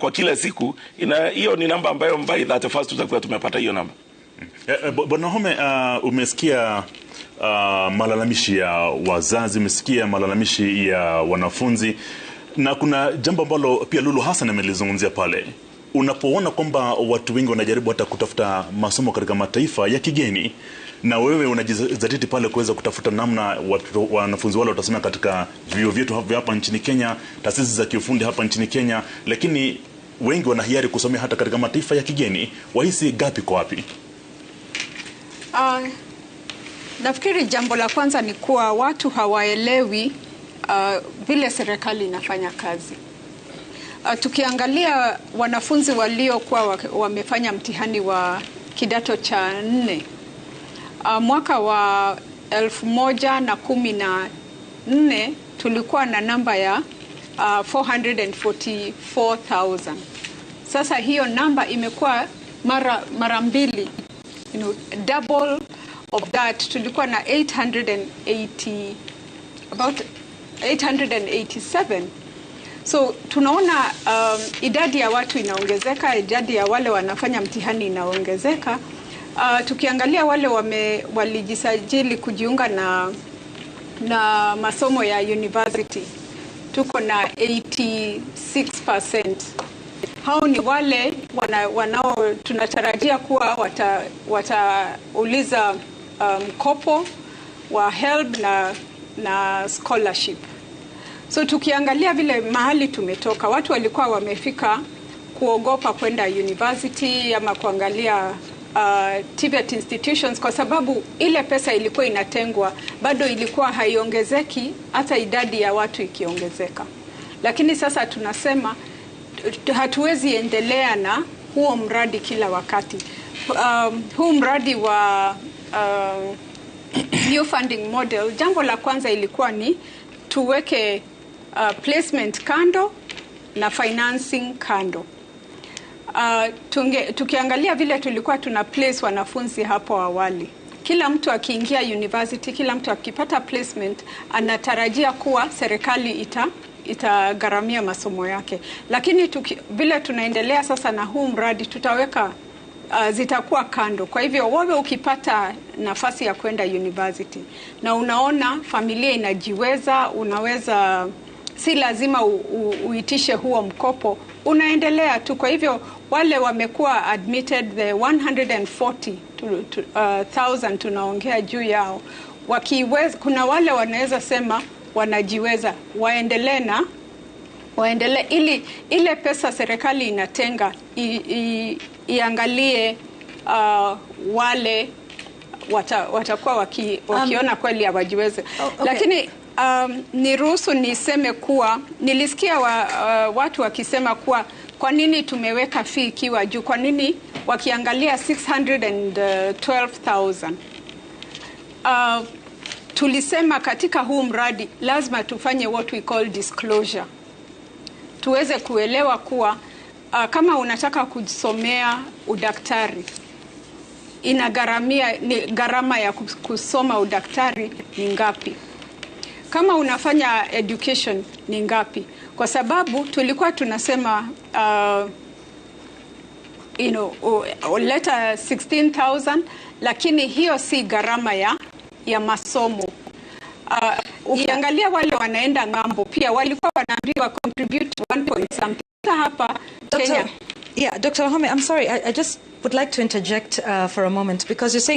kwa kila siku, hiyo ni namba ambayo by 31st tutakuwa tumepata hiyo namba. Bwana Wahome, umesikia malalamishi ya wazazi, umesikia malalamishi ya wanafunzi, na kuna jambo ambalo pia Lulu Hassan amelizungumzia pale. Unapoona kwamba watu wengi wanajaribu hata kutafuta masomo katika mataifa ya kigeni, na wewe unajizatiti pale kuweza kutafuta namna wanafunzi wale watasoma katika vyuo vyetu hapa nchini Kenya, taasisi za kiufundi hapa nchini Kenya, lakini wengi wanahiari kusomea hata katika mataifa ya kigeni, wahisi gapi kwa wapi? Nafikiri jambo la kwanza ni kuwa watu hawaelewi vile serikali inafanya kazi. Tukiangalia wanafunzi waliokuwa wamefanya mtihani wa kidato cha 4 mwaka wa 2014 tulikuwa na namba ya 444,000. Sasa hiyo namba imekuwa mara mbili, double of that. Tulikuwa na about 887. So tunaona idadi ya watu inaongezeka, idadi ya wale wanafanya mtihani inaongezeka. Tukiangalia wale walijisajili kujiunga na masomo ya university, tuko na 86%. Hao ni wale wanao tunatarajia kuwa watauliza mkopo wa HELB na scholarship. So tukiangalia vile mahali tumetoka, watu walikuwa wamefika kuogopa kwenda university ama kuangalia TVET institutions, kwa sababu ile pesa ilikuwa inatengwa bado ilikuwa haiongezeki hata idadi ya watu ikiongezeka. Lakini sasa tunasema hatuwezi endelea na huo mradi kila wakati. Huu mradi wa new funding model, jambo la kwanza ilikuwa ni tuweke placement kando na financing kando. Tukiangalia vile tulikuwa tuna place wanafunzi hapo awali, kila mtu akiingia university, kila mtu akipata placement anatarajia kuwa serikali itagharamia masomo yake. Lakini vile tunaendelea sasa na huu mradi, tutaweka zitakuwa kando. Kwa hivyo wewe ukipata nafasi ya kwenda university na unaona familia inajiweza, unaweza, si lazima uitishe huo mkopo, unaendelea tu. Kwa hivyo wale wamekuwa admitted, the 140,000 tunaongea juu yao, wakiweza, kuna wale wanaweza sema wanajiweza, waendelee ili ile pesa serikali inatenga iangalie wale watakuwa wakiona kweli hawajiweze. Lakini niruhusu niseme kuwa nilisikia watu wakisema kuwa kwa nini tumeweka fee ikiwa juu, kwa nini wakiangalia 612,000. Tulisema katika huu mradi lazima tufanye what we call disclosure, tuweze kuelewa kuwa kama unataka kusomea udaktari, ni gharama ya kusoma udaktari ni ngapi? Kama unafanya education ni ngapi? Kwa sababu tulikuwa tunasema leta 16,000, lakini hiyo si gharama ya masomo. Ukiangalia wale wanaenda ngambo pia walikuwa wanaambiwa contribute 1 point something. Hapa Kenya. Yeah, Dr. Wahome, I'm sorry, I just would like to interject for a moment, because you're saying